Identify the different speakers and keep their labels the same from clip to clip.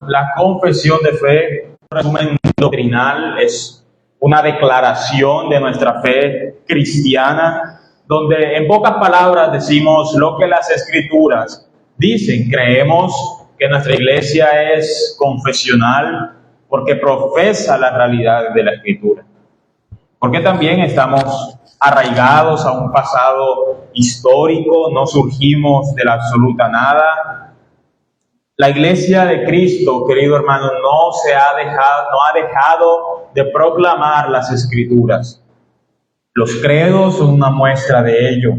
Speaker 1: La confesión de fe, un resumen doctrinal, es una declaración de nuestra fe cristiana, donde en pocas palabras decimos lo que las Escrituras dicen. Creemos que nuestra iglesia es confesional porque profesa la realidad de la Escritura. Porque también estamos arraigados a un pasado histórico, no surgimos de la absoluta nada. La iglesia de Cristo, querido hermano, no ha dejado de proclamar las Escrituras. Los credos son una muestra de ello.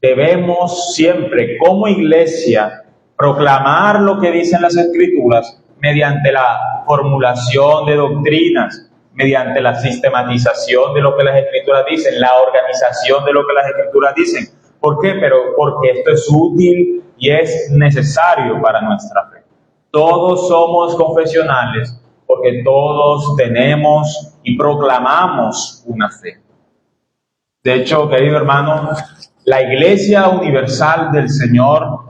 Speaker 1: Debemos siempre, como iglesia, proclamar lo que dicen las Escrituras mediante la formulación de doctrinas, mediante la sistematización de lo que las Escrituras dicen, la organización de lo que las Escrituras dicen. ¿Por qué? Porque esto es útil y es necesario para nuestra fe. Todos somos confesionales porque todos tenemos y proclamamos una fe. De hecho, querido hermano, la Iglesia Universal del Señor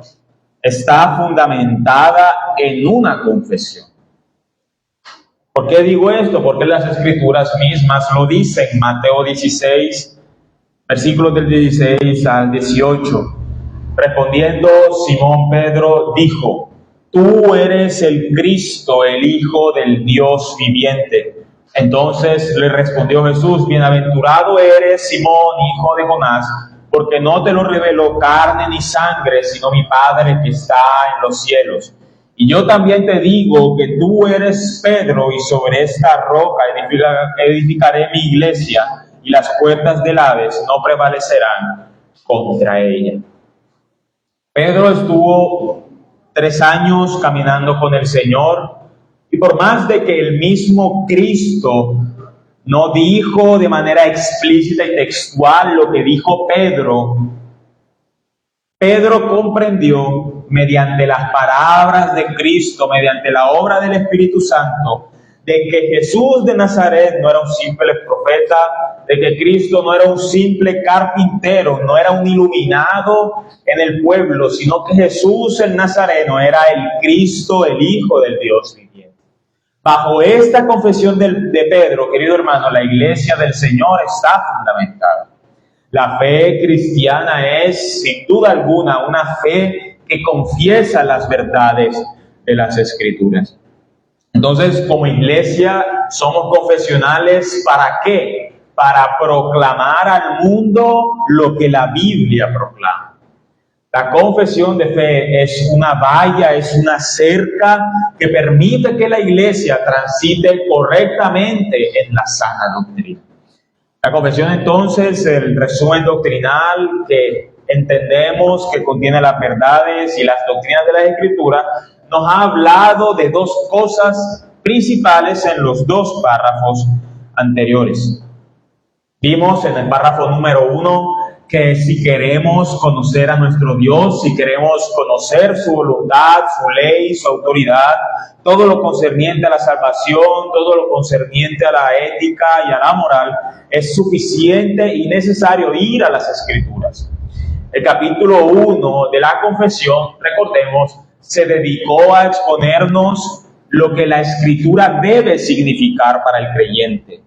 Speaker 1: está fundamentada en una confesión. ¿Por qué digo esto? Porque las Escrituras mismas lo dicen. Mateo 16, versículos del 16 al 18. Respondiendo, Simón Pedro dijo: Tú eres el Cristo, el Hijo del Dios viviente. Entonces le respondió Jesús: Bienaventurado eres, Simón, hijo de Jonás, porque no te lo reveló carne ni sangre, sino mi Padre que está en los cielos. Y yo también te digo que tú eres Pedro, y sobre esta roca edificaré mi iglesia, y las puertas del Hades no prevalecerán contra ella. Pedro estuvo 3 años caminando con el Señor, y por más de que el mismo Cristo no dijo de manera explícita y textual lo que dijo Pedro, Pedro comprendió mediante las palabras de Cristo, mediante la obra del Espíritu Santo, de que Jesús de Nazaret no era un simple profeta, de que Cristo no era un simple carpintero, no era un iluminado en el pueblo, sino que Jesús el Nazareno era el Cristo, el Hijo del Dios viviente. Bajo esta confesión de Pedro, querido hermano, la iglesia del Señor está fundamentada. La fe cristiana es, sin duda alguna, una fe que confiesa las verdades de las Escrituras. Entonces, como iglesia, somos confesionales, ¿para qué? Para proclamar al mundo lo que la Biblia proclama. La confesión de fe es una valla, es una cerca que permite que la iglesia transite correctamente en la sana doctrina. La confesión, entonces, el resumen doctrinal que entendemos que contiene las verdades y las doctrinas de la Escritura, nos ha hablado de 2 cosas principales en los 2 párrafos anteriores. Vimos en el párrafo número 1 que si queremos conocer a nuestro Dios, si queremos conocer su voluntad, su ley, su autoridad, todo lo concerniente a la salvación, todo lo concerniente a la ética y a la moral, es suficiente y necesario ir a las Escrituras. El capítulo 1 de la confesión, recordemos, se dedicó a exponernos lo que la Escritura debe significar para el creyente.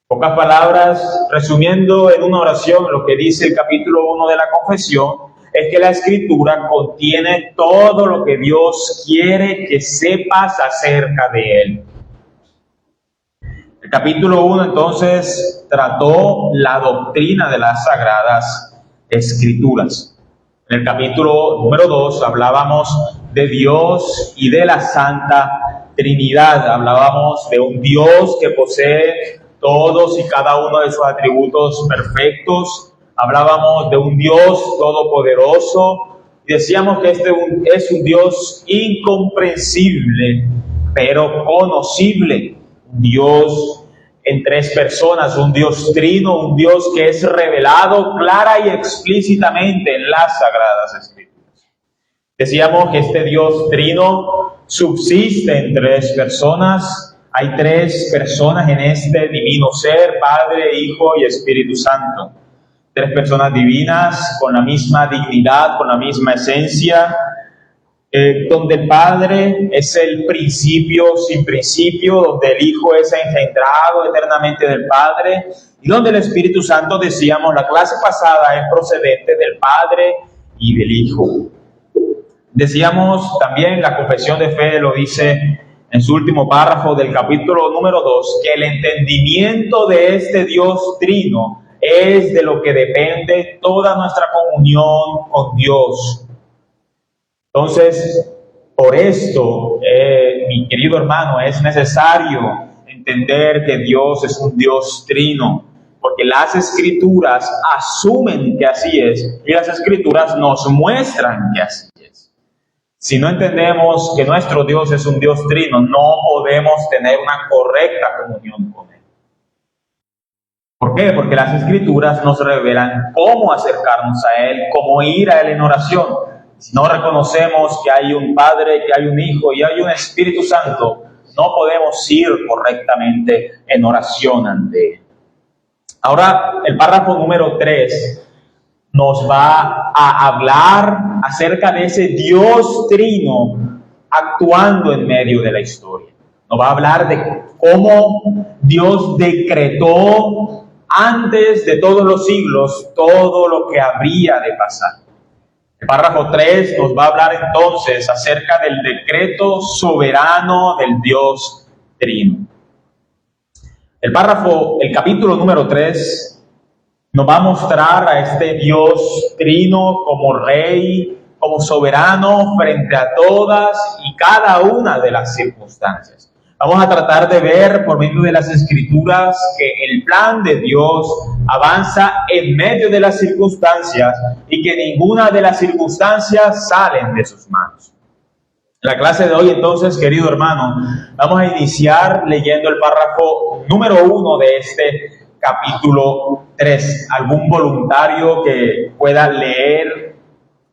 Speaker 1: Pocas palabras, resumiendo en una oración lo que dice el capítulo 1 de la confesión, es que la Escritura contiene todo lo que Dios quiere que sepas acerca de Él. El capítulo 1 entonces trató la doctrina de las Sagradas Escrituras. En el capítulo número 2 hablábamos de Dios y de la Santa Trinidad. Hablábamos de un Dios que posee todos y cada uno de sus atributos perfectos. Hablábamos de un Dios todopoderoso y decíamos que este es un Dios incomprensible, pero conocible. Un Dios en 3 personas, un Dios trino, un Dios que es revelado clara y explícitamente en las Sagradas Escrituras. Decíamos que este Dios trino subsiste en 3 personas. Hay 3 personas en este divino ser, Padre, Hijo y Espíritu Santo. 3 personas divinas con la misma dignidad, con la misma esencia. donde el Padre es el principio sin principio, donde el Hijo es engendrado eternamente del Padre, y donde el Espíritu Santo, decíamos la clase pasada, es procedente del Padre y del Hijo. Decíamos también, la confesión de fe lo dice en su último párrafo del capítulo número 2, que el entendimiento de este Dios trino es de lo que depende toda nuestra comunión con Dios. Entonces, por esto, mi querido hermano, es necesario entender que Dios es un Dios trino, porque las Escrituras asumen que así es, y las Escrituras nos muestran que así es. Si no entendemos que nuestro Dios es un Dios trino, no podemos tener una correcta comunión con Él. ¿Por qué? Porque las Escrituras nos revelan cómo acercarnos a Él, cómo ir a Él en oración. Si no reconocemos que hay un Padre, que hay un Hijo y hay un Espíritu Santo, no podemos ir correctamente en oración ante Él. Ahora, el párrafo número 3 nos va a hablar acerca de ese Dios trino actuando en medio de la historia. Nos va a hablar de cómo Dios decretó antes de todos los siglos todo lo que habría de pasar. El párrafo 3 nos va a hablar entonces acerca del decreto soberano del Dios trino. El capítulo número 3 nos va a mostrar a este Dios trino como rey, como soberano frente a todas y cada una de las circunstancias. Vamos a tratar de ver por medio de las Escrituras que el plan de Dios avanza en medio de las circunstancias y que ninguna de las circunstancias salen de sus manos. En la clase de hoy, entonces, querido hermano, vamos a iniciar leyendo el párrafo número 1 de este capítulo 3. ¿Algún voluntario que pueda leer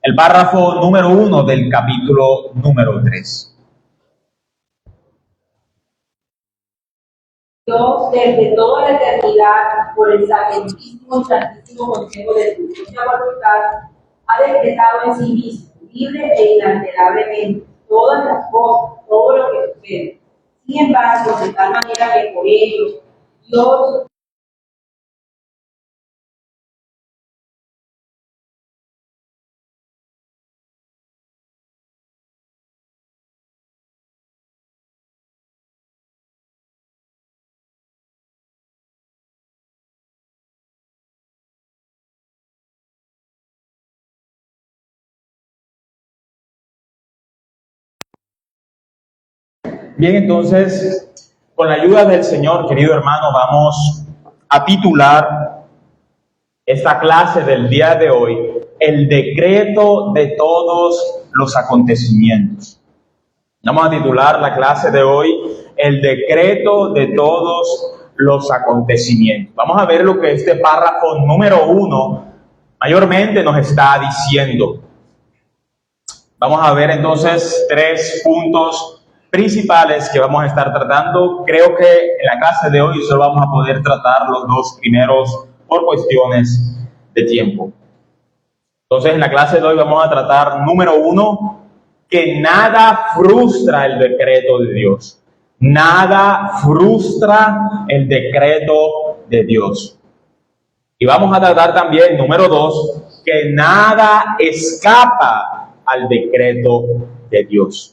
Speaker 1: el párrafo número 1 del capítulo número 3?
Speaker 2: Dios, desde toda la eternidad, por el sapientísimo y santísimo consejo de su divina voluntad, ha decretado en sí mismo, libre e inalterablemente, todas las cosas, todo lo que sucede. Sin embargo, de tal manera que por ello, Dios
Speaker 1: Bien, entonces, con la ayuda del Señor, querido hermano, vamos a titular esta clase del día de hoy, el decreto de todos los acontecimientos. Vamos a titular la clase de hoy, el decreto de todos los acontecimientos. Vamos a ver lo que este párrafo número 1 mayormente nos está diciendo. Vamos a ver entonces 3 puntos principales que vamos a estar tratando. Creo que en la clase de hoy solo vamos a poder tratar los 2 primeros por cuestiones de tiempo. Entonces, en la clase de hoy vamos a tratar, número 1, que nada frustra el decreto de Dios. Nada frustra el decreto de Dios. Y vamos a tratar también, número 2, que nada escapa al decreto de Dios.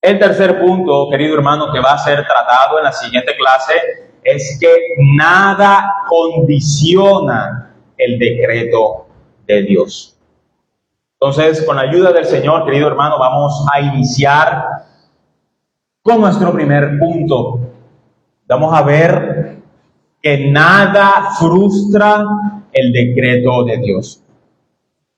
Speaker 1: El tercer punto, querido hermano, que va a ser tratado en la siguiente clase es que nada condiciona el decreto de Dios. Entonces, con la ayuda del Señor, querido hermano, vamos a iniciar con nuestro primer punto. Vamos a ver que nada frustra el decreto de Dios.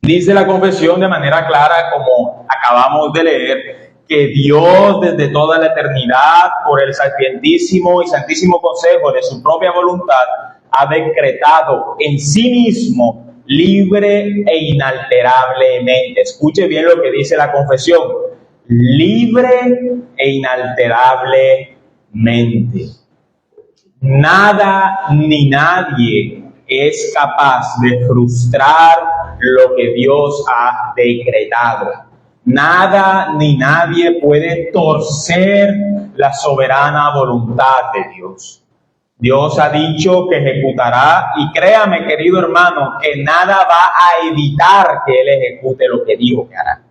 Speaker 1: Dice la confesión de manera clara, como acabamos de leer, que Dios desde toda la eternidad, por el sapientísimo y santísimo consejo de su propia voluntad, ha decretado en sí mismo, libre e inalterablemente. Escuche bien lo que dice la confesión. Libre e inalterablemente. Nada ni nadie es capaz de frustrar lo que Dios ha decretado. Nada ni nadie puede torcer la soberana voluntad de Dios. Dios ha dicho que ejecutará, y créame, querido hermano, que nada va a evitar que Él ejecute lo que dijo que hará.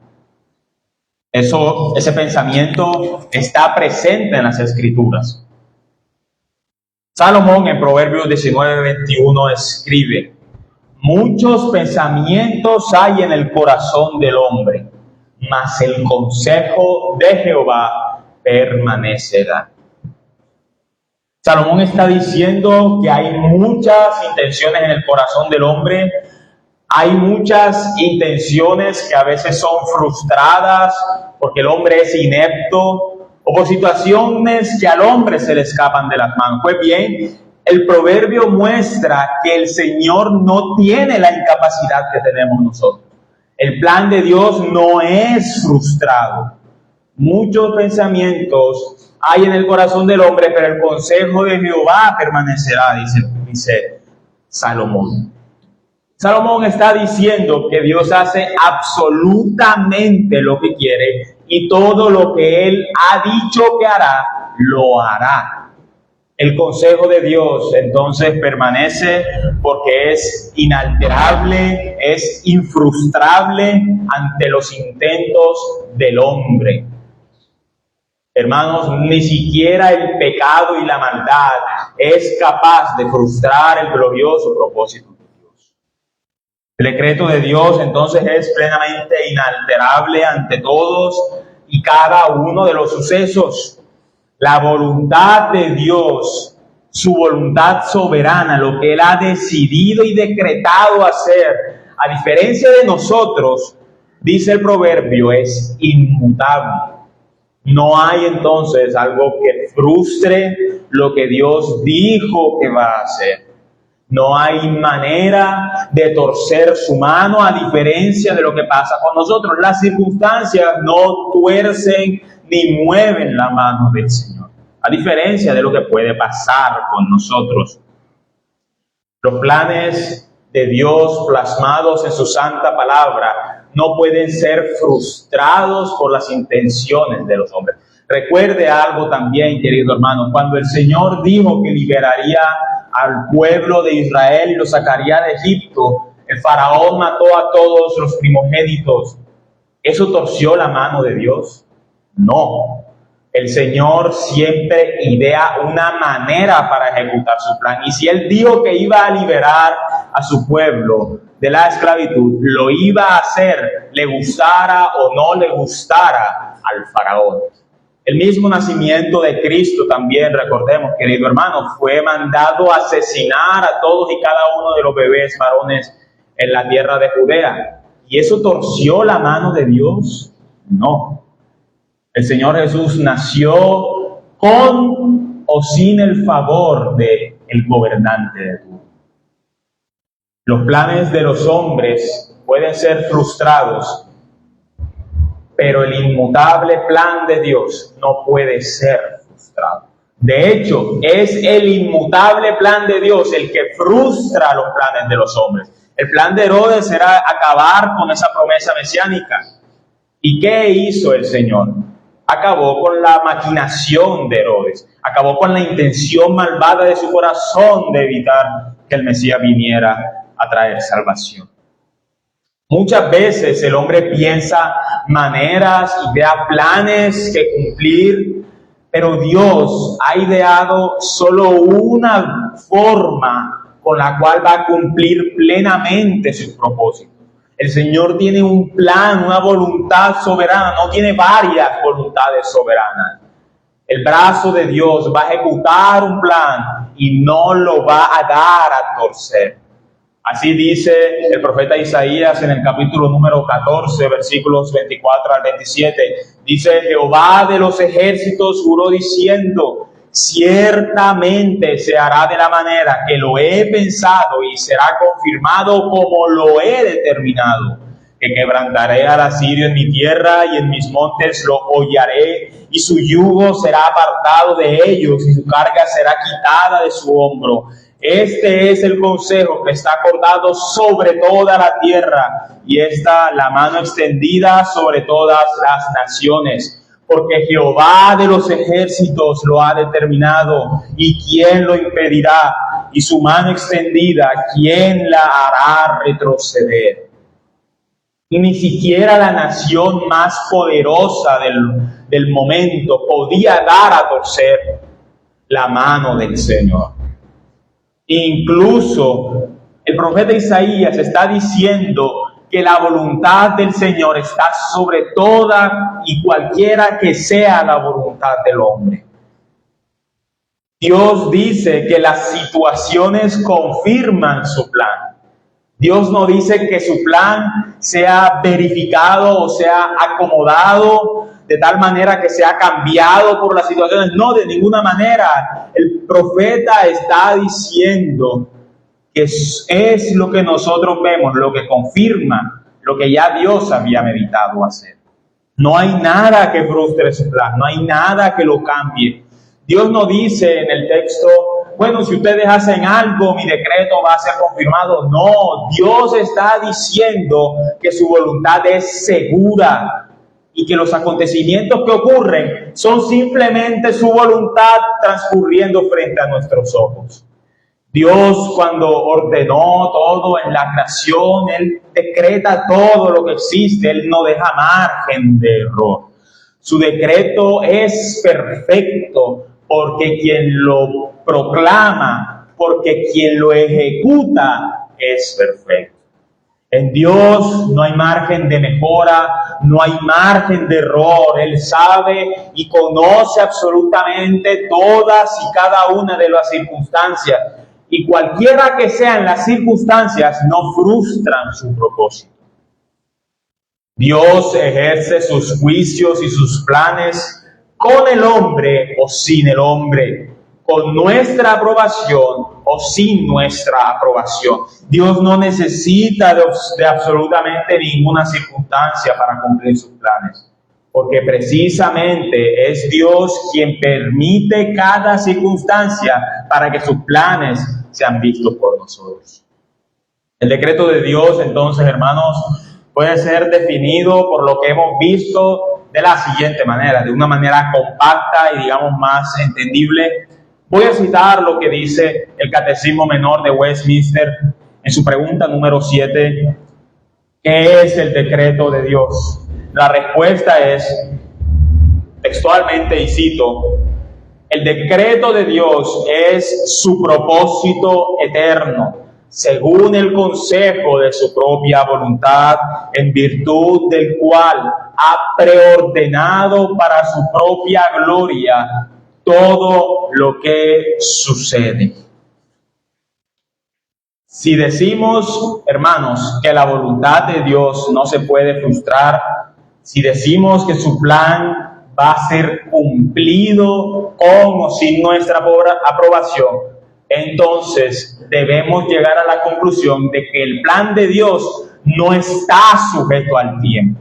Speaker 1: Ese pensamiento está presente en las Escrituras. Salomón en Proverbios 19:21 escribe: muchos pensamientos hay en el corazón del hombre, mas el consejo de Jehová permanecerá. Salomón está diciendo que hay muchas intenciones en el corazón del hombre, hay muchas intenciones que a veces son frustradas porque el hombre es inepto o por situaciones que al hombre se le escapan de las manos. Pues bien, el proverbio muestra que el Señor no tiene la incapacidad que tenemos nosotros. El plan de Dios no es frustrado. Muchos pensamientos hay en el corazón del hombre, pero el consejo de Jehová permanecerá, dice Salomón. Salomón está diciendo que Dios hace absolutamente lo que quiere y todo lo que Él ha dicho que hará, lo hará. El consejo de Dios entonces permanece porque es inalterable, es infrustrable ante los intentos del hombre. Hermanos, ni siquiera el pecado y la maldad es capaz de frustrar el glorioso propósito de Dios. El decreto de Dios entonces es plenamente inalterable ante todos y cada uno de los sucesos. La voluntad de Dios, su voluntad soberana, lo que Él ha decidido y decretado hacer, a diferencia de nosotros, dice el proverbio, es inmutable. No hay entonces algo que frustre lo que Dios dijo que va a hacer. No hay manera de torcer su mano, a diferencia de lo que pasa con nosotros. Las circunstancias no tuercen ni mueven la mano del Señor, a diferencia de lo que puede pasar con nosotros. Los planes de Dios plasmados en su santa palabra no pueden ser frustrados por las intenciones de los hombres. Recuerde algo también, querido hermano, cuando el Señor dijo que liberaría al pueblo de Israel y lo sacaría de Egipto, el faraón mató a todos los primogénitos. ¿Eso torció la mano de Dios? No. El Señor siempre idea una manera para ejecutar su plan. Y si Él dijo que iba a liberar a su pueblo de la esclavitud, lo iba a hacer, le gustara o no le gustara al faraón. El mismo nacimiento de Cristo también, recordemos, querido hermano, fue mandado a asesinar a todos y cada uno de los bebés varones en la tierra de Judea. ¿Y eso torció la mano de Dios? No. El Señor Jesús nació con o sin el favor del gobernante de turno. Los planes de los hombres pueden ser frustrados, pero el inmutable plan de Dios no puede ser frustrado. De hecho, es el inmutable plan de Dios el que frustra los planes de los hombres. El plan de Herodes era acabar con esa promesa mesiánica. ¿Y qué hizo el Señor? Acabó con la maquinación de Herodes, acabó con la intención malvada de su corazón de evitar que el Mesías viniera a traer salvación. Muchas veces el hombre piensa maneras, idea planes que cumplir, pero Dios ha ideado solo una forma con la cual va a cumplir plenamente sus propósitos. El Señor tiene un plan, una voluntad soberana, no tiene varias voluntades soberanas. El brazo de Dios va a ejecutar un plan y no lo va a dar a torcer. Así dice el profeta Isaías en el capítulo número 14, versículos 24 al 27. Dice: Jehová de los ejércitos juró diciendo: ciertamente se hará de la manera que lo he pensado y será confirmado como lo he determinado, que quebrantaré al asirio en mi tierra y en mis montes lo hollaré, y su yugo será apartado de ellos y su carga será quitada de su hombro. Este es el consejo que está acordado sobre toda la tierra, y está la mano extendida sobre todas las naciones. Porque Jehová de los ejércitos lo ha determinado, y ¿quién lo impedirá? Y su mano extendida, ¿quién la hará retroceder? Y ni siquiera la nación más poderosa del momento podía dar a torcer la mano del Señor. Incluso el profeta Isaías está diciendo que la voluntad del Señor está sobre toda y cualquiera que sea la voluntad del hombre. Dios dice que las situaciones confirman su plan. Dios no dice que su plan sea verificado o sea acomodado de tal manera que sea cambiado por las situaciones. No, de ninguna manera. El profeta está diciendo que es lo que nosotros vemos, lo que confirma lo que ya Dios había meditado hacer. No hay nada que frustre su plan, no hay nada que lo cambie. Dios no dice en el texto, bueno, si ustedes hacen algo, mi decreto va a ser confirmado. No, Dios está diciendo que su voluntad es segura y que los acontecimientos que ocurren son simplemente su voluntad transcurriendo frente a nuestros ojos. Dios, cuando ordenó todo en la creación, Él decreta todo lo que existe, Él no deja margen de error. Su decreto es perfecto porque quien lo proclama, porque quien lo ejecuta es perfecto. En Dios no hay margen de mejora, no hay margen de error. Él sabe y conoce absolutamente todas y cada una de las circunstancias. Y cualquiera que sean las circunstancias, no frustran su propósito. Dios ejerce sus juicios y sus planes con el hombre o sin el hombre, con nuestra aprobación o sin nuestra aprobación. Dios no necesita de absolutamente ninguna circunstancia para cumplir sus planes, porque precisamente es Dios quien permite cada circunstancia para que sus planes sean vistos por nosotros. El decreto de Dios, entonces, hermanos, puede ser definido por lo que hemos visto de la siguiente manera, de una manera compacta y digamos más entendible. Voy a citar lo que dice el Catecismo Menor de Westminster en su pregunta número 7. ¿Qué es el decreto de Dios? La respuesta es, textualmente, y cito, el decreto de Dios es su propósito eterno, según el consejo de su propia voluntad, en virtud del cual ha preordenado para su propia gloria todo lo que sucede. Si decimos, hermanos, que la voluntad de Dios no se puede frustrar, si decimos que su plan va a ser cumplido con o sin nuestra aprobación, entonces debemos llegar a la conclusión de que el plan de Dios no está sujeto al tiempo.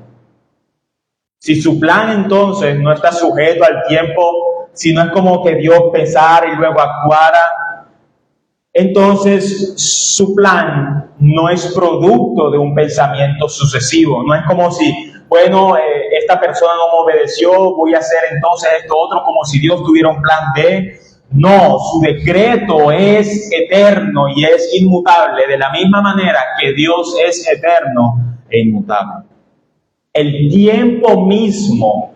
Speaker 1: Si su plan entonces no está sujeto al tiempo, si no es como que Dios pensara y luego actuara, entonces su plan no es producto de un pensamiento sucesivo. No es como si, bueno, esta persona no me obedeció, voy a hacer entonces esto otro, como si Dios tuviera un plan B. No, su decreto es eterno y es inmutable, de la misma manera que Dios es eterno e inmutable. El tiempo mismo,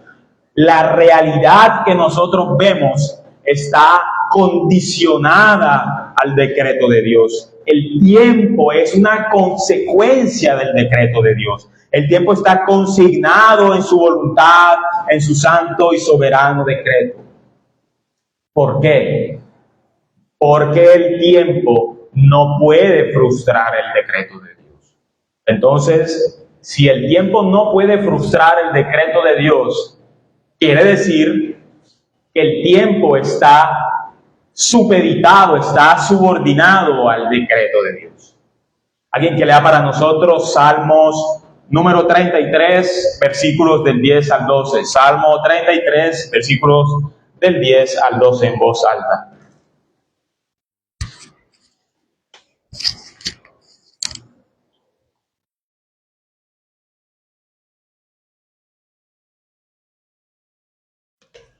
Speaker 1: la realidad que nosotros vemos, está condicionada al decreto de Dios. El tiempo es una consecuencia del decreto de Dios. El tiempo está consignado en su voluntad, en su santo y soberano decreto. ¿Por qué? Porque el tiempo no puede frustrar el decreto de Dios. Entonces, si el tiempo no puede frustrar el decreto de Dios, quiere decir que el tiempo está supeditado, está subordinado al decreto de Dios. Alguien que lea para nosotros Salmos número 33, versículos del 10 al 12. Salmo 33, versículos del 10 al 12 en voz alta.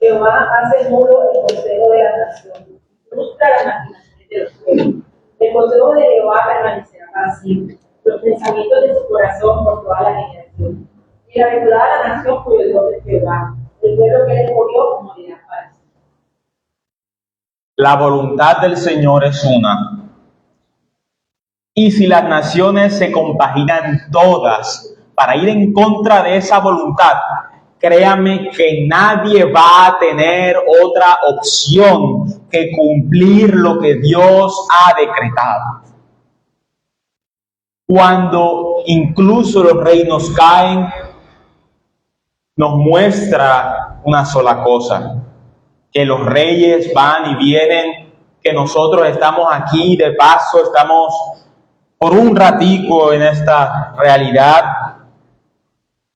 Speaker 2: Jehová hace nulo el consejo de la nación, frustra las maquinaciones de los pueblos. El consejo de Jehová permanecerá para siempre, los pensamientos de su corazón por toda la generación. Bienaventurada la nación cuyo Dios es Jehová, el pueblo que él escogió como heredad para sí.
Speaker 1: La voluntad del Señor es una. Y si las naciones se compaginan todas para ir en contra de esa voluntad, créame que nadie va a tener otra opción que cumplir lo que Dios ha decretado. Cuando incluso los reinos caen, nos muestra una sola cosa: que los reyes van y vienen, que nosotros estamos aquí de paso, estamos por un ratico en esta realidad.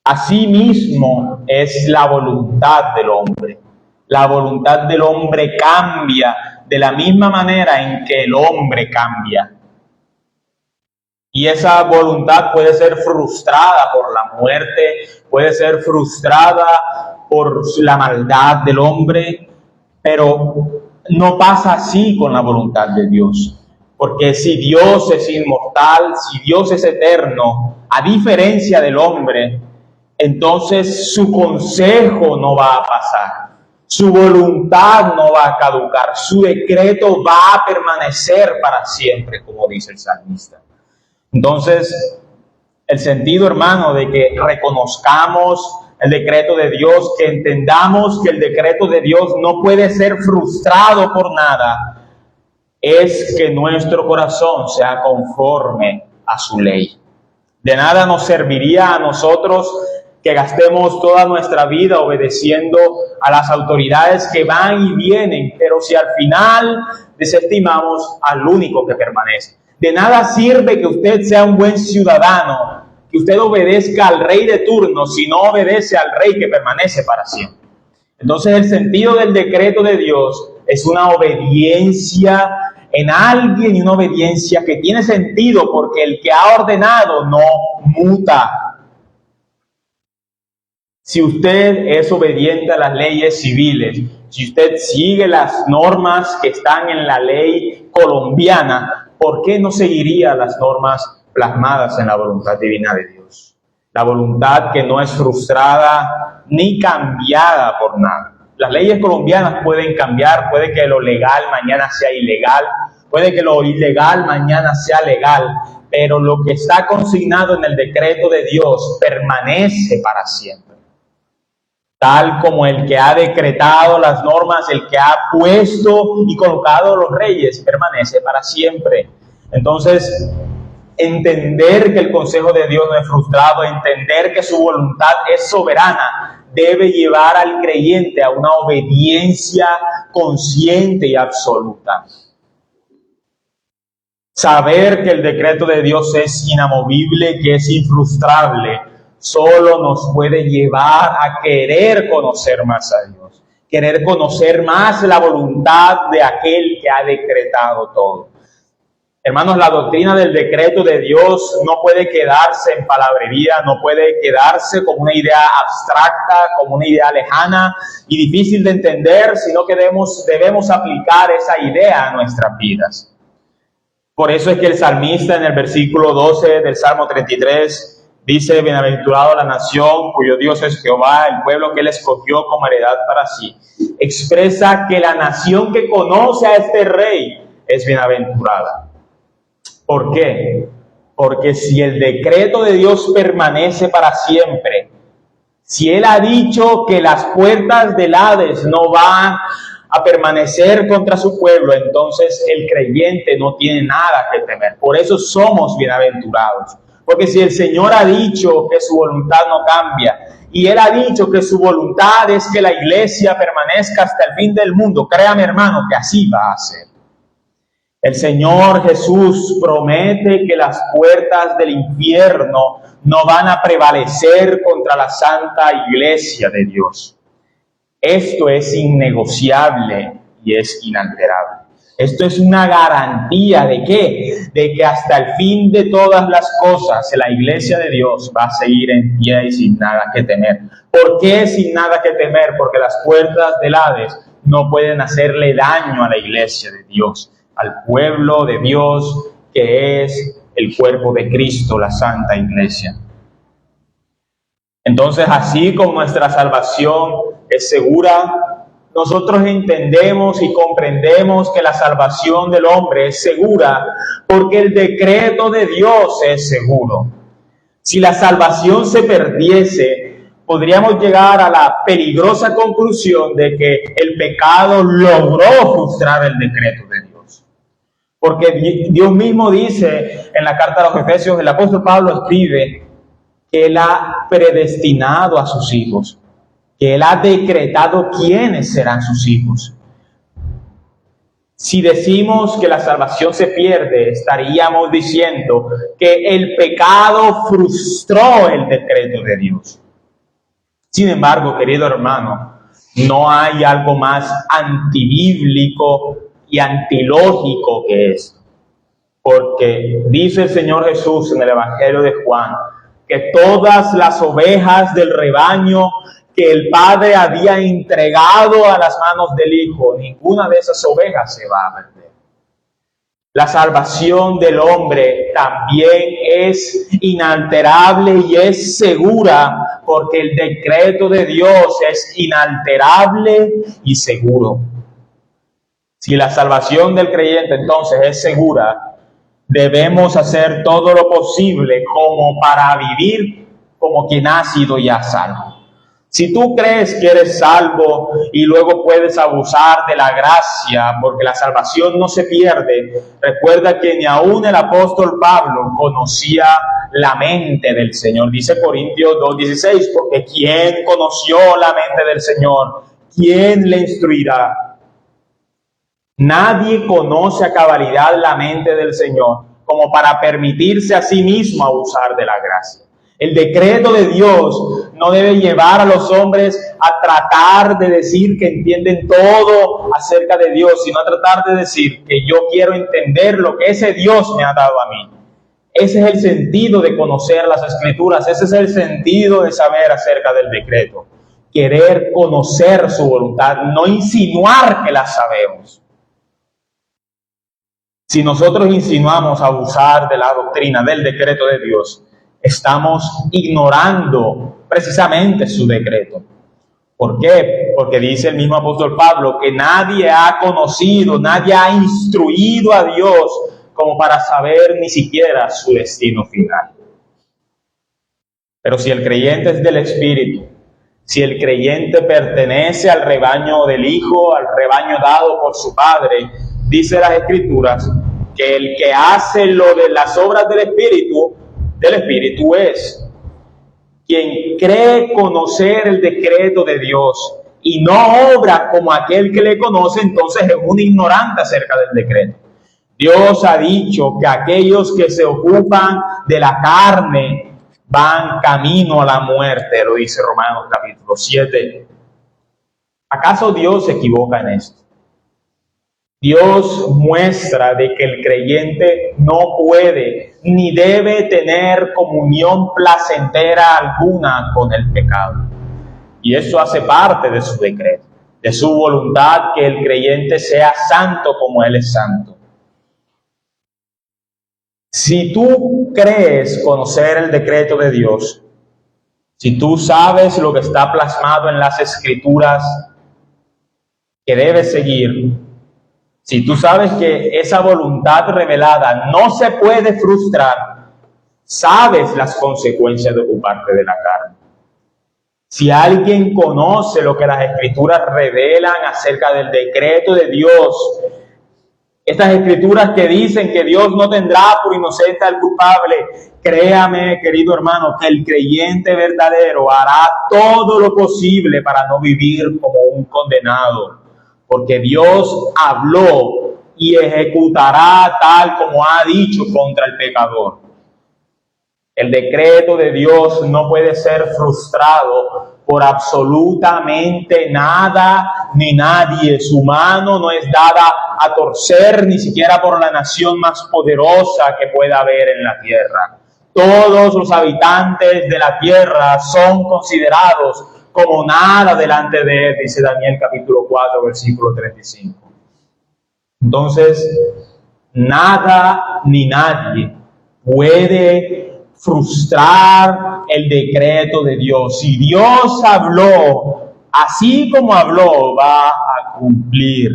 Speaker 1: Así mismo es la voluntad del hombre. La voluntad del hombre cambia de la misma manera en que el hombre cambia. Y esa voluntad puede ser frustrada por la muerte, puede ser frustrada por la maldad del hombre, pero no pasa así con la voluntad de Dios. Porque si Dios es inmortal, si Dios es eterno, a diferencia del hombre, entonces su consejo no va a pasar, su voluntad no va a caducar, su decreto va a permanecer para siempre, como dice el salmista. Entonces, el sentido, hermano, de que reconozcamos el decreto de Dios, que entendamos que el decreto de Dios no puede ser frustrado por nada, es que nuestro corazón sea conforme a su ley. De nada nos serviría a nosotros que gastemos toda nuestra vida obedeciendo a las autoridades que van y vienen, pero si al final desestimamos al único que permanece. De nada sirve que usted sea un buen ciudadano, que usted obedezca al rey de turno, si no obedece al rey que permanece para siempre. Entonces el sentido del decreto de Dios es una obediencia en alguien y una obediencia que tiene sentido porque el que ha ordenado no muta. Si usted es obediente a las leyes civiles, si usted sigue las normas que están en la ley colombiana, ¿por qué no seguiría las normas plasmadas en la voluntad divina de Dios? La voluntad que no es frustrada ni cambiada por nada. Las leyes colombianas pueden cambiar, puede que lo legal mañana sea ilegal, puede que lo ilegal mañana sea legal, pero lo que está consignado en el decreto de Dios permanece para siempre. Tal como el que ha decretado las normas, el que ha puesto y colocado los reyes, permanece para siempre. Entonces, entender que el consejo de Dios no es frustrado, entender que su voluntad es soberana, debe llevar al creyente a una obediencia consciente y absoluta. Saber que el decreto de Dios es inamovible, que es infrustrable, solo nos puede llevar a querer conocer más a Dios, querer conocer más la voluntad de aquel que ha decretado todo. Hermanos, la doctrina del decreto de Dios no puede quedarse en palabrería, no puede quedarse como una idea abstracta, como una idea lejana y difícil de entender, sino que debemos aplicar esa idea a nuestras vidas. Por eso es que el salmista en el versículo 12 del Salmo 33 dice: bienaventurado la nación cuyo Dios es Jehová, el pueblo que él escogió como heredad para sí. Expresa que la nación que conoce a este rey es bienaventurada. ¿Por qué? Porque si el decreto de Dios permanece para siempre, si Él ha dicho que las puertas del Hades no van a permanecer contra su pueblo, entonces el creyente no tiene nada que temer. Por eso somos bienaventurados. Porque si el Señor ha dicho que su voluntad no cambia, y Él ha dicho que su voluntad es que la iglesia permanezca hasta el fin del mundo, créame, hermano, que así va a ser. El Señor Jesús promete que las puertas del infierno no van a prevalecer contra la santa iglesia de Dios. Esto es innegociable y es inalterable. Esto es una garantía ¿de qué? De que hasta el fin de todas las cosas la iglesia de Dios va a seguir en pie y sin nada que temer. ¿Por qué sin nada que temer? Porque las puertas del Hades no pueden hacerle daño a la iglesia de Dios, al pueblo de Dios que es el cuerpo de Cristo, la Santa Iglesia. Entonces, así como nuestra salvación es segura, nosotros entendemos y comprendemos que la salvación del hombre es segura porque el decreto de Dios es seguro. Si la salvación se perdiese, podríamos llegar a la peligrosa conclusión de que el pecado logró frustrar el decreto de Dios. Porque Dios mismo dice en la carta a los Efesios, el apóstol Pablo escribe que Él ha predestinado a sus hijos, que Él ha decretado quiénes serán sus hijos. Si decimos que la salvación se pierde, estaríamos diciendo que el pecado frustró el decreto de Dios. Sin embargo, querido hermano, no hay algo más antibíblico y antilógico que esto. Porque dice el Señor Jesús en el Evangelio de Juan que todas las ovejas del rebaño que el Padre había entregado a las manos del Hijo, ninguna de esas ovejas se va a perder. La salvación del hombre también es inalterable y es segura porque el decreto de Dios es inalterable y seguro. Si la salvación del creyente entonces es segura, debemos hacer todo lo posible como para vivir como quien ha sido ya salvo. Si tú crees que eres salvo y luego puedes abusar de la gracia porque la salvación no se pierde, recuerda que ni aún el apóstol Pablo conocía la mente del Señor. Dice Corintios 2:16, porque ¿quién conoció la mente del Señor? ¿Quién le instruirá? Nadie conoce a cabalidad la mente del Señor como para permitirse a sí mismo abusar de la gracia. El decreto de Dios no debe llevar a los hombres a tratar de decir que entienden todo acerca de Dios, sino a tratar de decir que yo quiero entender lo que ese Dios me ha dado a mí. Ese es el sentido de conocer las Escrituras, ese es el sentido de saber acerca del decreto. Querer conocer su voluntad, no insinuar que la sabemos. Si nosotros insinuamos abusar de la doctrina del decreto de Dios, estamos ignorando precisamente su decreto. ¿Por qué? Porque dice el mismo apóstol Pablo que nadie ha conocido, nadie ha instruido a Dios como para saber ni siquiera su destino final. Pero si el creyente es del Espíritu, si el creyente pertenece al rebaño del Hijo, al rebaño dado por su Padre, dice las Escrituras que el que hace lo de las obras del Espíritu es quien cree conocer el decreto de Dios y no obra como aquel que le conoce, entonces es un ignorante acerca del decreto. Dios ha dicho que aquellos que se ocupan de la carne van camino a la muerte, lo dice Romanos capítulo 7. ¿Acaso Dios se equivoca en esto? Dios muestra de que el creyente no puede ni debe tener comunión placentera alguna con el pecado. Y eso hace parte de su decreto, de su voluntad, que el creyente sea santo como Él es santo. Si tú crees conocer el decreto de Dios, si tú sabes lo que está plasmado en las Escrituras que debes seguir, si tú sabes que esa voluntad revelada no se puede frustrar, sabes las consecuencias de ocuparte de la carne. Si alguien conoce lo que las Escrituras revelan acerca del decreto de Dios, estas Escrituras que dicen que Dios no tendrá por inocente al culpable, créame, querido hermano, que el creyente verdadero hará todo lo posible para no vivir como un condenado. Porque Dios habló y ejecutará tal como ha dicho contra el pecador. El decreto de Dios no puede ser frustrado por absolutamente nada ni nadie. Su mano no es dada a torcer ni siquiera por la nación más poderosa que pueda haber en la tierra. Todos los habitantes de la tierra son considerados como nada delante de él, dice Daniel capítulo 4, versículo 35. Entonces, nada ni nadie puede frustrar el decreto de Dios. Si Dios habló, así como habló, va a cumplir.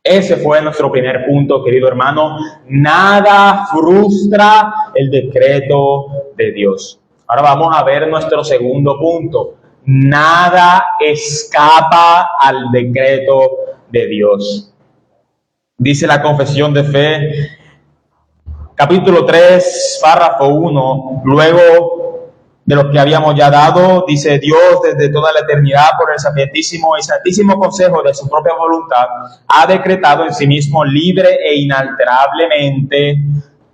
Speaker 1: Ese fue nuestro primer punto, querido hermano. Nada frustra el decreto de Dios. Ahora vamos a ver nuestro segundo punto. Nada escapa al decreto de Dios. Dice la Confesión de Fe, capítulo 3, párrafo 1, luego de lo que habíamos ya dado, dice: Dios desde toda la eternidad, por el sapientísimo y santísimo consejo de su propia voluntad, ha decretado en sí mismo libre e inalterablemente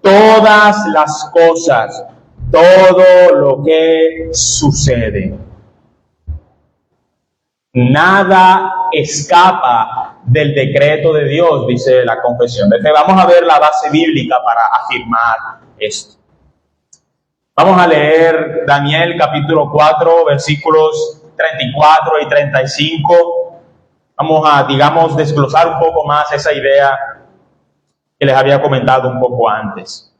Speaker 1: todas las cosas, todo lo que sucede. Nada escapa del decreto de Dios, dice la Confesión de Fe. Vamos a ver la base bíblica para afirmar esto. Vamos a leer Daniel capítulo 4, versículos 34 y 35. Vamos a, desglosar un poco más esa idea que les había comentado un poco antes.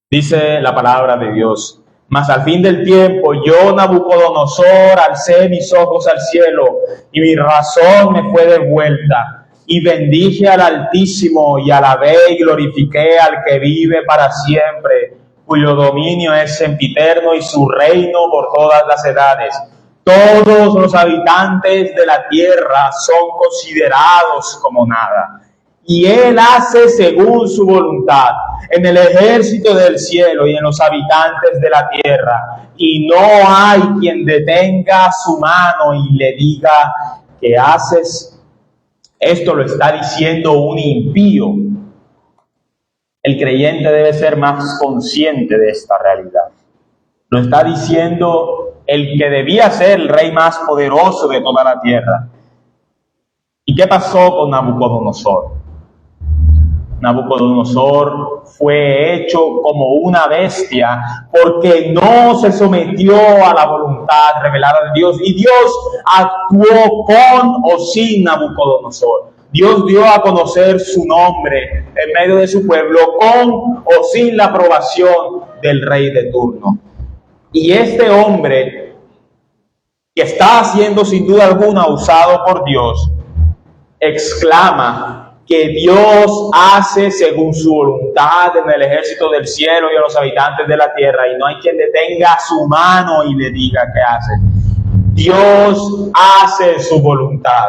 Speaker 1: Dice la palabra de Dios: mas al fin del tiempo, yo, Nabucodonosor, alcé mis ojos al cielo, y mi razón me fue devuelta, y bendije al Altísimo, y alabé y glorifiqué al que vive para siempre, cuyo dominio es sempiterno, y su reino por todas las edades. Todos los habitantes de la tierra son considerados como nada, y Él hace según su voluntad en el ejército del cielo y en los habitantes de la tierra, y no hay quien detenga su mano y le diga: ¿qué haces? Esto lo está diciendo un impío. El creyente debe ser más consciente de esta realidad. Lo está diciendo el que debía ser el rey más poderoso de toda la tierra. ¿Y qué pasó con Nabucodonosor? Nabucodonosor fue hecho como una bestia porque no se sometió a la voluntad revelada de Dios, y Dios actuó con o sin Nabucodonosor. Dios dio a conocer su nombre en medio de su pueblo con o sin la aprobación del rey de turno. Y este hombre, que está siendo sin duda alguna usado por Dios, exclama que Dios hace según su voluntad en el ejército del cielo y a los habitantes de la tierra, y no hay quien detenga su mano y le diga qué hace. Dios hace su voluntad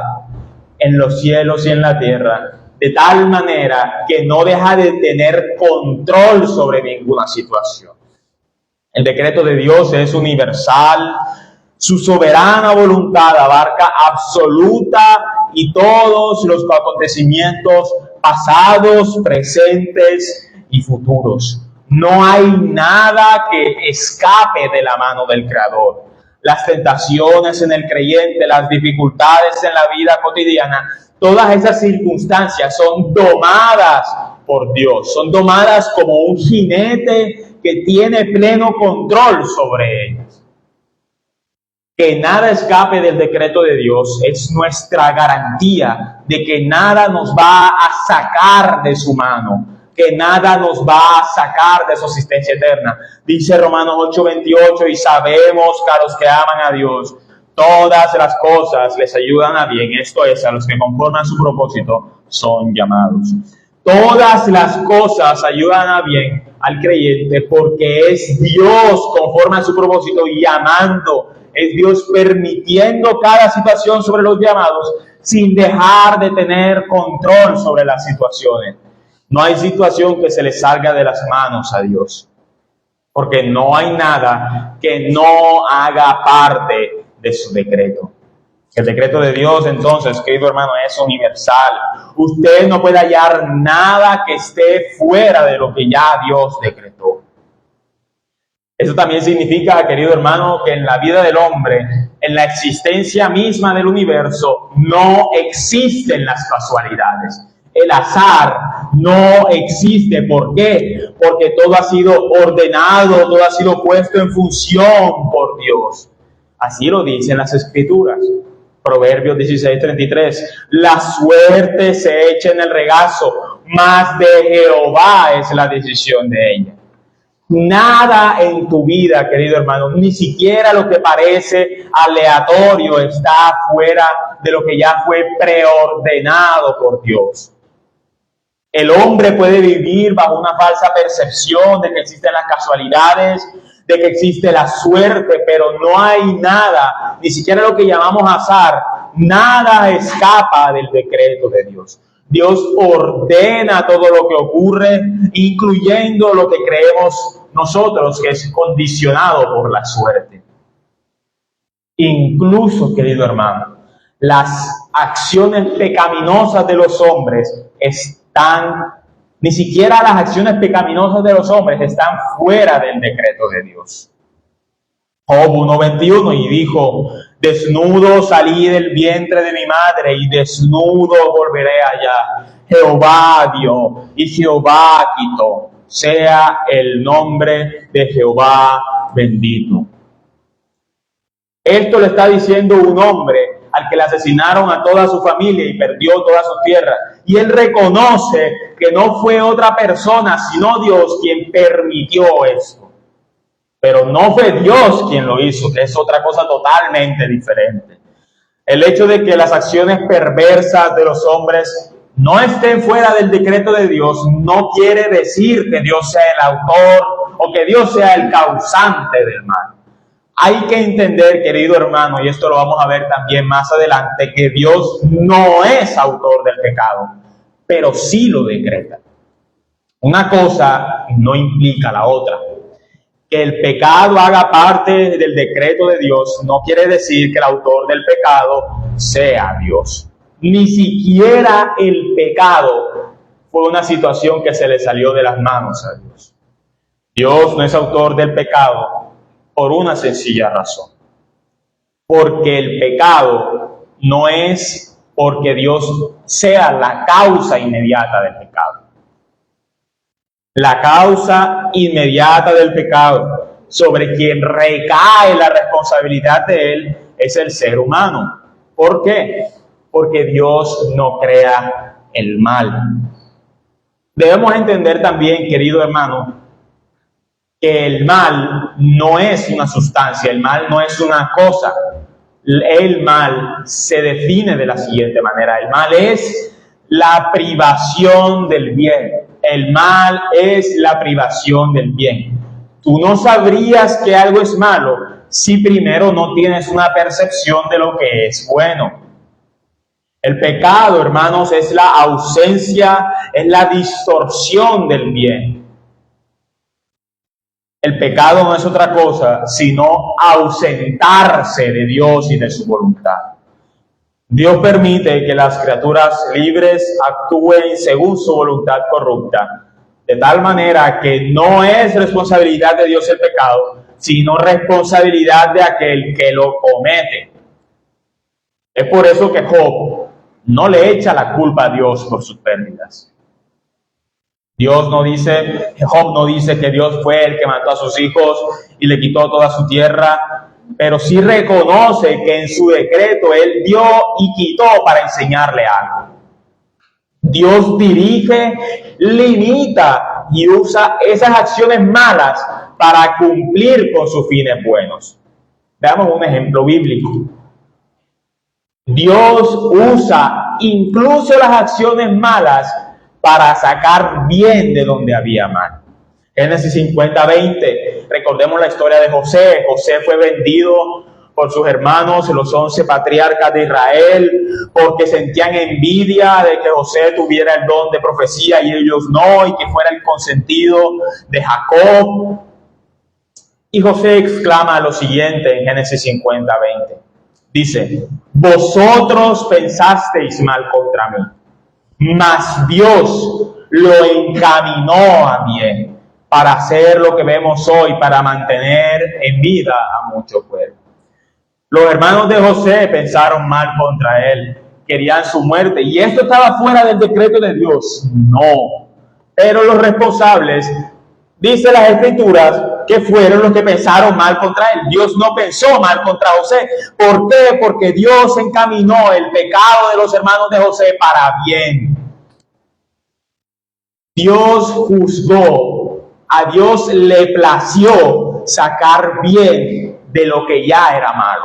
Speaker 1: en los cielos y en la tierra, de tal manera que no deja de tener control sobre ninguna situación. El decreto de Dios es universal. Su soberana voluntad abarca absoluta y todos los acontecimientos pasados, presentes y futuros. No hay nada que escape de la mano del Creador. Las tentaciones en el creyente, las dificultades en la vida cotidiana, todas esas circunstancias son domadas por Dios. Son domadas como un jinete que tiene pleno control sobre ellas. Que nada escape del decreto de Dios es nuestra garantía de que nada nos va a sacar de su mano, que nada nos va a sacar de su asistencia eterna. Dice Romanos 8:28: y sabemos que a los que aman a Dios, todas las cosas les ayudan a bien, esto es, a los que conforme a su propósito son llamados. Todas las cosas ayudan a bien al creyente porque es Dios conforme a su propósito y amando. Es Dios permitiendo cada situación sobre los llamados sin dejar de tener control sobre las situaciones. No hay situación que se le salga de las manos a Dios, porque no hay nada que no haga parte de su decreto. El decreto de Dios, entonces, querido hermano, es universal. Usted no puede hallar nada que esté fuera de lo que ya Dios decretó. Eso también significa, querido hermano, que en la vida del hombre, en la existencia misma del universo, no existen las casualidades. El azar no existe. ¿Por qué? Porque todo ha sido ordenado, todo ha sido puesto en función por Dios. Así lo dicen las Escrituras. Proverbios 16:33. La suerte se echa en el regazo, mas de Jehová es la decisión de ella. Nada en tu vida, querido hermano, ni siquiera lo que parece aleatorio está fuera de lo que ya fue preordenado por Dios. El hombre puede vivir bajo una falsa percepción de que existen las casualidades, de que existe la suerte, pero no hay nada, ni siquiera lo que llamamos azar, nada escapa del decreto de Dios. Dios ordena todo lo que ocurre, incluyendo lo que creemos nosotros que es condicionado por la suerte. Incluso, querido hermano, las acciones pecaminosas de los hombres ni siquiera las acciones pecaminosas de los hombres están fuera del decreto de Dios. Job 1:21, y dijo: desnudo salí del vientre de mi madre y desnudo volveré allá. Jehová dio y Jehová quitó. Sea el nombre de Jehová bendito. Esto le está diciendo un hombre al que le asesinaron a toda su familia y perdió toda su tierra. Y él reconoce que no fue otra persona, sino Dios quien permitió esto. Pero no fue Dios quien lo hizo, que es otra cosa totalmente diferente. El hecho de que las acciones perversas de los hombres no estén fuera del decreto de Dios no quiere decir que Dios sea el autor o que Dios sea el causante del mal. Hay que entender, querido hermano, y esto lo vamos a ver también más adelante, que Dios no es autor del pecado, pero sí lo decreta. Una cosa no implica la otra. Que el pecado haga parte del decreto de Dios no quiere decir que el autor del pecado sea Dios. Ni siquiera el pecado fue una situación que se le salió de las manos a Dios. Dios no es autor del pecado por una sencilla razón. Porque el pecado no es porque Dios sea la causa inmediata del pecado. La causa inmediata del pecado, sobre quien recae la responsabilidad de él, es el ser humano. ¿Por qué? Porque Dios no crea el mal. Debemos entender también, querido hermano, que el mal no es una sustancia, el mal no es una cosa. El mal se define de la siguiente manera: el mal es la privación del bien. El mal es la privación del bien. Tú no sabrías que algo es malo si primero no tienes una percepción de lo que es bueno. El pecado, hermanos, es la ausencia, es la distorsión del bien. El pecado no es otra cosa sino ausentarse de Dios y de su voluntad. Dios permite que las criaturas libres actúen según su voluntad corrupta, de tal manera que no es responsabilidad de Dios el pecado, sino responsabilidad de aquel que lo comete. Es por eso que Job no le echa la culpa a Dios por sus pérdidas. Job no dice que Dios fue el que mató a sus hijos y le quitó toda su tierra, pero sí reconoce que en su decreto Él dio y quitó para enseñarle algo. Dios dirige, limita y usa esas acciones malas para cumplir con sus fines buenos. Veamos un ejemplo bíblico. Dios usa incluso las acciones malas para sacar bien de donde había mal. Génesis 50:20. Recordemos la historia de José. José fue vendido por sus hermanos, los 11 patriarcas de Israel, porque sentían envidia de que José tuviera el don de profecía y ellos no, y que fuera el consentido de Jacob. Y José exclama lo siguiente en Génesis 50:20. Dice: vosotros pensasteis mal contra mí, mas Dios lo encaminó a bien, para hacer lo que vemos hoy, para mantener en vida a muchos pueblos. Los hermanos de José pensaron mal contra él, querían su muerte, y esto estaba fuera del decreto de Dios. No, pero los responsables, dice las Escrituras, que fueron los que pensaron mal contra él. Dios no pensó mal contra José. ¿Por qué? Porque Dios encaminó el pecado de los hermanos de José para bien. Dios juzgó, a Dios le plació sacar bien de lo que ya era malo.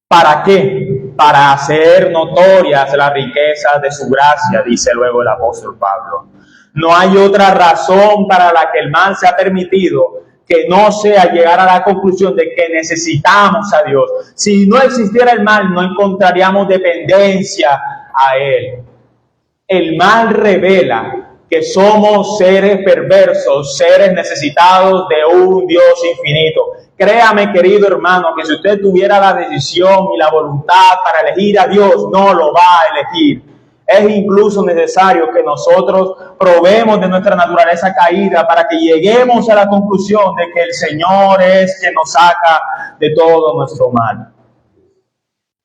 Speaker 1: ¿Para qué? Para hacer notorias las riquezas de su gracia, dice luego el apóstol Pablo. No hay otra razón para la que el mal se ha permitido que no sea llegar a la conclusión de que necesitamos a Dios. Si no existiera el mal, no encontraríamos dependencia a Él. El mal revela que somos seres perversos, seres necesitados de un Dios infinito. Créame, querido hermano, que si usted tuviera la decisión y la voluntad para elegir a Dios, no lo va a elegir. Es incluso necesario que nosotros probemos de nuestra naturaleza caída para que lleguemos a la conclusión de que el Señor es quien nos saca de todo nuestro mal.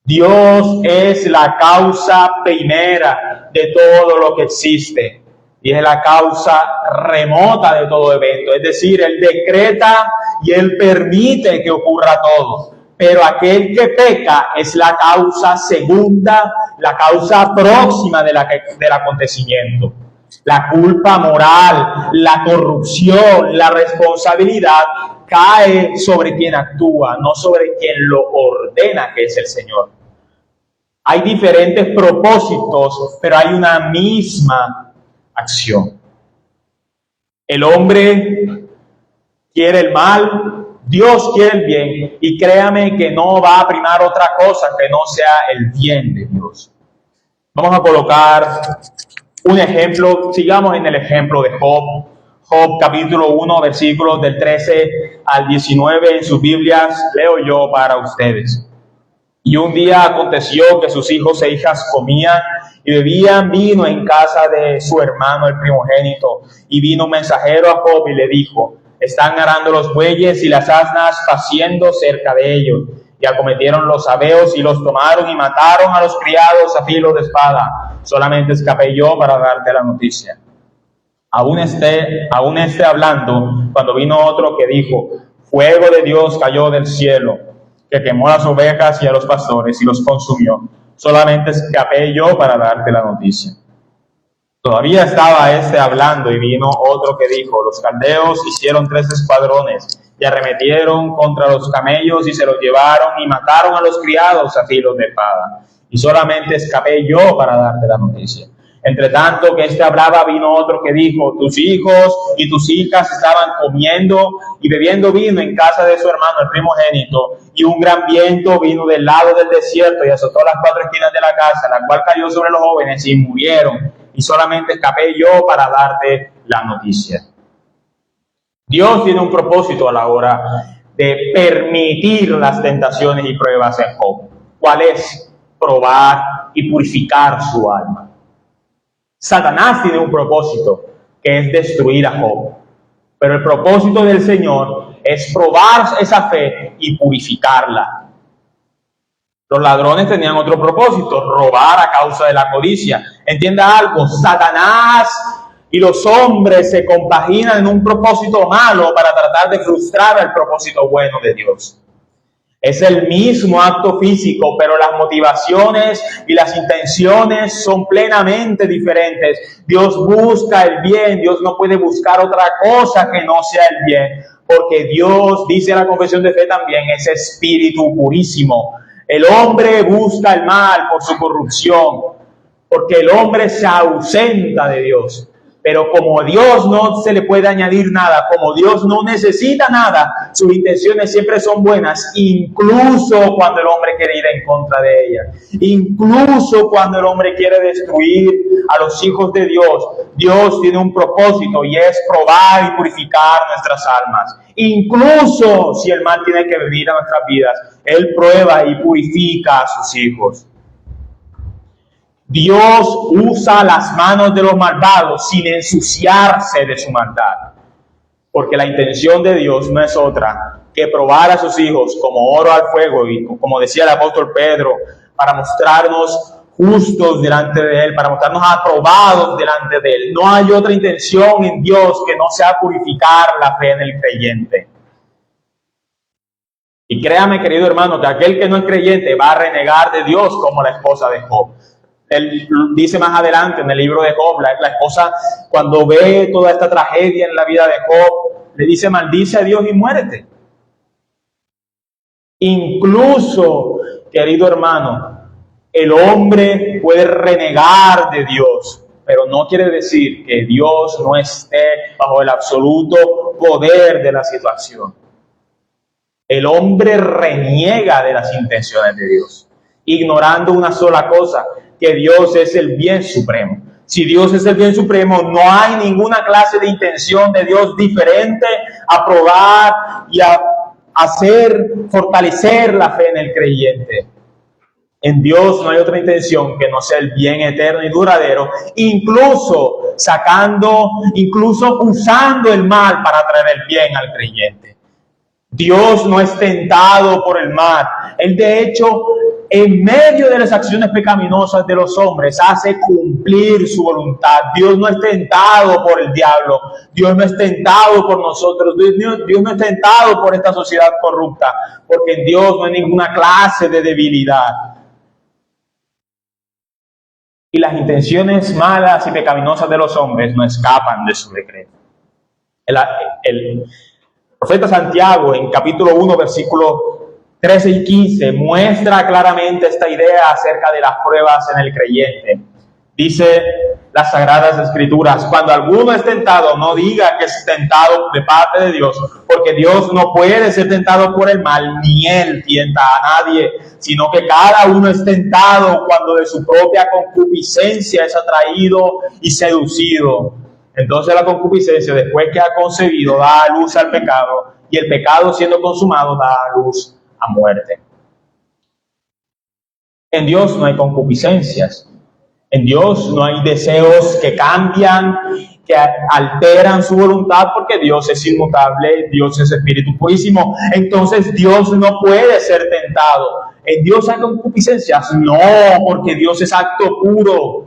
Speaker 1: Dios es la causa primera de todo lo que existe y es la causa remota de todo evento. Es decir, Él decreta y Él permite que ocurra todo. Pero aquel que peca es la causa segunda, la causa próxima del acontecimiento. La culpa moral, la corrupción, la responsabilidad cae sobre quien actúa, no sobre quien lo ordena, que es el Señor. Hay diferentes propósitos, pero hay una misma acción. El hombre quiere el mal, Dios quiere el bien, y créame que no va a primar otra cosa que no sea el bien de Dios. Vamos a colocar un ejemplo, sigamos en el ejemplo de Job. Job capítulo 1, versículos del 13 al 19 en sus Biblias, leo yo para ustedes. Y un día aconteció que sus hijos e hijas comían y bebían vino en casa de su hermano el primogénito. Y vino un mensajero a Job y le dijo: están arando los bueyes y las asnas paciendo cerca de ellos. Y acometieron los sabeos y los tomaron y mataron a los criados a filo de espada. Solamente escapé yo para darte la noticia. Aún esté hablando, cuando vino otro que dijo: fuego de Dios cayó del cielo, que quemó las ovejas y a los pastores y los consumió. Solamente escapé yo para darte la noticia. Todavía estaba hablando y vino otro que dijo: los caldeos hicieron 3 escuadrones y arremetieron contra los camellos y se los llevaron y mataron a los criados a filos de espada. Y solamente escapé yo para darte la noticia. Entre tanto que hablaba, vino otro que dijo: tus hijos y tus hijas estaban comiendo y bebiendo vino en casa de su hermano el primogénito, y un gran viento vino del lado del desierto y azotó las 4 esquinas de la casa, la cual cayó sobre los jóvenes y murieron. Y solamente escapé yo para darte la noticia. Dios tiene un propósito a la hora de permitir las tentaciones y pruebas en Job. ¿Cuál es? Probar y purificar su alma. Satanás tiene un propósito, que es destruir a Job. Pero el propósito del Señor es probar esa fe y purificarla. Los ladrones tenían otro propósito: robar a causa de la codicia. Entienda algo, Satanás y los hombres se compaginan en un propósito malo para tratar de frustrar el propósito bueno de Dios. Es el mismo acto físico, pero las motivaciones y las intenciones son plenamente diferentes. Dios busca el bien, Dios no puede buscar otra cosa que no sea el bien, porque Dios, dice la confesión de fe también, es espíritu purísimo. El hombre busca el mal por su corrupción, porque el hombre se ausenta de Dios. Pero como Dios no se le puede añadir nada, como Dios no necesita nada, sus intenciones siempre son buenas, incluso cuando el hombre quiere ir en contra de ellas. Incluso cuando el hombre quiere destruir a los hijos de Dios, Dios tiene un propósito y es probar y purificar nuestras almas. Incluso si el mal tiene que venir a nuestras vidas, Él prueba y purifica a sus hijos. Dios usa las manos de los malvados sin ensuciarse de su maldad. Porque la intención de Dios no es otra que probar a sus hijos como oro al fuego, y como decía el apóstol Pedro, para mostrarnos justos delante de Él, para mostrarnos aprobados delante de Él. No hay otra intención en Dios que no sea purificar la fe en el creyente. Y créame, querido hermano, que aquel que no es creyente va a renegar de Dios como la esposa de Job. Él dice más adelante en el libro de Job, la esposa, cuando ve toda esta tragedia en la vida de Job, le dice: maldice a Dios y muérete. Incluso, querido hermano, el hombre puede renegar de Dios, pero no quiere decir que Dios no esté bajo el absoluto poder de la situación. El hombre reniega de las intenciones de Dios, ignorando una sola cosa, que Dios es el bien supremo. Si Dios es el bien supremo, no hay ninguna clase de intención de Dios diferente a probar y a fortalecer la fe en el creyente. En Dios no hay otra intención que no sea el bien eterno y duradero, incluso usando el mal para traer el bien al creyente. Dios no es tentado por el mal. Él, de hecho, en medio de las acciones pecaminosas de los hombres, hace cumplir su voluntad. Dios no es tentado por el diablo. Dios no es tentado por nosotros. Dios no es tentado por esta sociedad corrupta, porque en Dios no hay ninguna clase de debilidad. Y las intenciones malas y pecaminosas de los hombres no escapan de su decreto. El profeta Santiago, en capítulo 1, versículos 13 y 15, muestra claramente esta idea acerca de las pruebas en el creyente. Dice las Sagradas Escrituras: cuando alguno es tentado, no diga que es tentado de parte de Dios, porque Dios no puede ser tentado por el mal, ni Él tienta a nadie, sino que cada uno es tentado cuando de su propia concupiscencia es atraído y seducido. Entonces la concupiscencia, después que ha concebido, da a luz al pecado, y el pecado, siendo consumado, da a luz a muerte. En Dios no hay concupiscencias. En Dios no hay deseos que cambian, que alteran su voluntad, porque Dios es inmutable, Dios es espíritu purísimo. Entonces Dios no puede ser tentado. ¿En Dios hay concupiscencias? No, porque Dios es acto puro.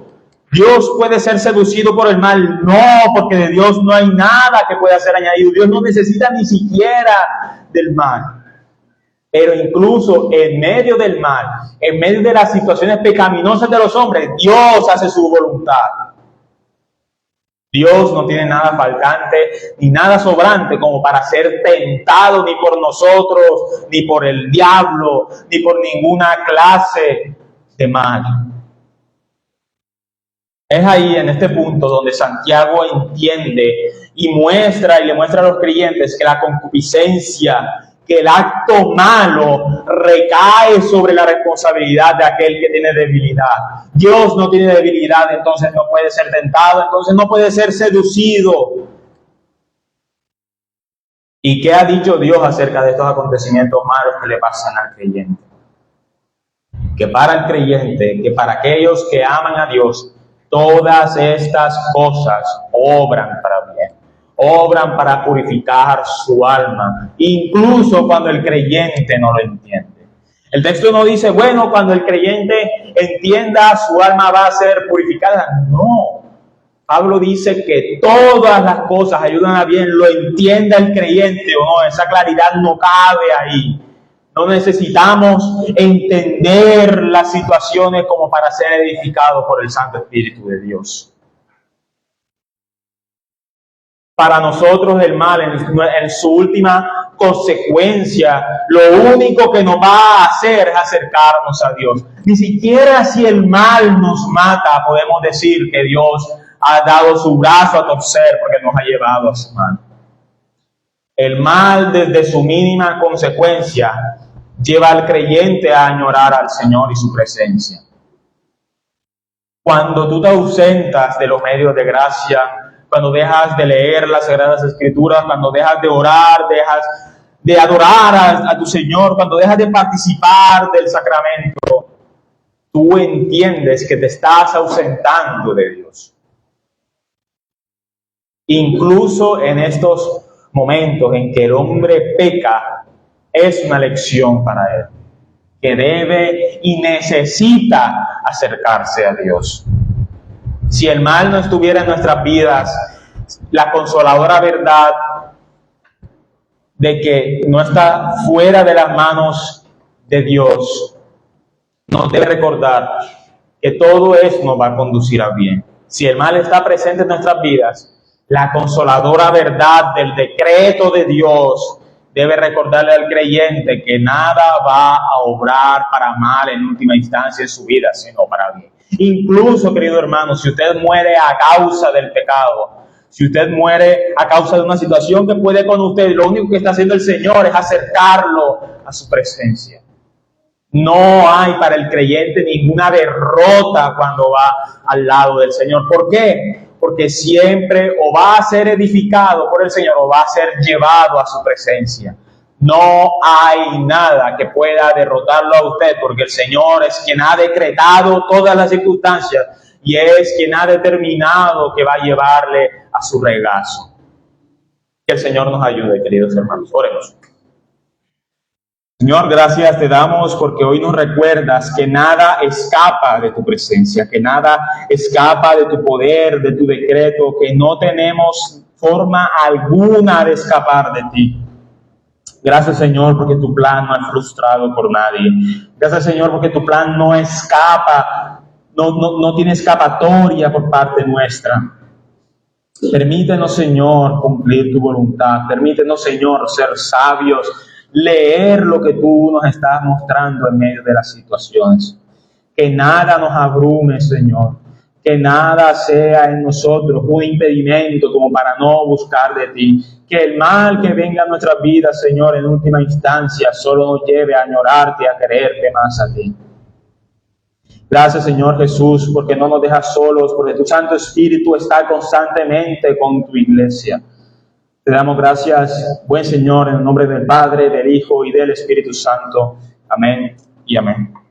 Speaker 1: ¿Dios puede ser seducido por el mal? No, porque de Dios no hay nada que pueda ser añadido. Dios no necesita ni siquiera del mal. Pero incluso en medio del mal, en medio de las situaciones pecaminosas de los hombres, Dios hace su voluntad. Dios no tiene nada faltante ni nada sobrante como para ser tentado ni por nosotros, ni por el diablo, ni por ninguna clase de mal. Es ahí, en este punto, donde Santiago entiende y le muestra a los creyentes que la concupiscencia, que el acto malo recae sobre la responsabilidad de aquel que tiene debilidad. Dios no tiene debilidad, entonces no puede ser tentado, entonces no puede ser seducido. ¿Y qué ha dicho Dios acerca de estos acontecimientos malos que le pasan al creyente? Que para el creyente, que para aquellos que aman a Dios, todas estas cosas obran para bien, obran para purificar su alma, incluso cuando el creyente no lo entiende. El texto no dice, bueno, cuando el creyente entienda, su alma va a ser purificada. No. Pablo dice que todas las cosas ayudan a bien, lo entienda el creyente o no, esa claridad no cabe ahí. No necesitamos entender las situaciones como para ser edificados por el Santo Espíritu de Dios. Para nosotros el mal, en su última consecuencia, lo único que nos va a hacer es acercarnos a Dios. Ni siquiera si el mal nos mata, podemos decir que Dios ha dado su brazo a torcer porque nos ha llevado a su mano. El mal, desde su mínima consecuencia, lleva al creyente a añorar al Señor y su presencia. Cuando tú te ausentas de los medios de gracia, cuando dejas de leer las Sagradas Escrituras, cuando dejas de orar, dejas de adorar a tu Señor, cuando dejas de participar del sacramento, tú entiendes que te estás ausentando de Dios. Incluso en estos momentos en que el hombre peca, es una lección para él, que debe y necesita acercarse a Dios. Si el mal no estuviera en nuestras vidas, la consoladora verdad de que no está fuera de las manos de Dios, nos debe recordar que todo eso nos va a conducir a bien. Si el mal está presente en nuestras vidas, la consoladora verdad del decreto de Dios debe recordarle al creyente que nada va a obrar para mal en última instancia en su vida, sino para bien. Incluso, querido hermano, si usted muere a causa del pecado, si usted muere a causa de una situación que puede con usted, lo único que está haciendo el Señor es acercarlo a su presencia. No hay para el creyente ninguna derrota cuando va al lado del Señor. ¿Por qué? Porque siempre o va a ser edificado por el Señor o va a ser llevado a su presencia. No hay nada que pueda derrotarlo a usted, porque el Señor es quien ha decretado todas las circunstancias y es quien ha determinado que va a llevarle a su regazo. Que el Señor nos ayude, queridos hermanos. Oremos. Señor, gracias te damos porque hoy nos recuerdas que nada escapa de tu presencia, que nada escapa de tu poder, de tu decreto, que no tenemos forma alguna de escapar de ti. Gracias, Señor, porque tu plan no es frustrado por nadie. Gracias, Señor, porque tu plan no escapa, no tiene escapatoria por parte nuestra. Permítenos, Señor, cumplir tu voluntad. Permítenos, Señor, ser sabios, leer lo que tú nos estás mostrando en medio de las situaciones. Que nada nos abrume, Señor. Que nada sea en nosotros un impedimento como para no buscar de ti. Que el mal que venga a nuestras vidas, Señor, en última instancia, solo nos lleve a añorarte, a quererte más a ti. Gracias, Señor Jesús, porque no nos dejas solos, porque tu Santo Espíritu está constantemente con tu iglesia. Te damos gracias, buen Señor, en el nombre del Padre, del Hijo y del Espíritu Santo. Amén y amén.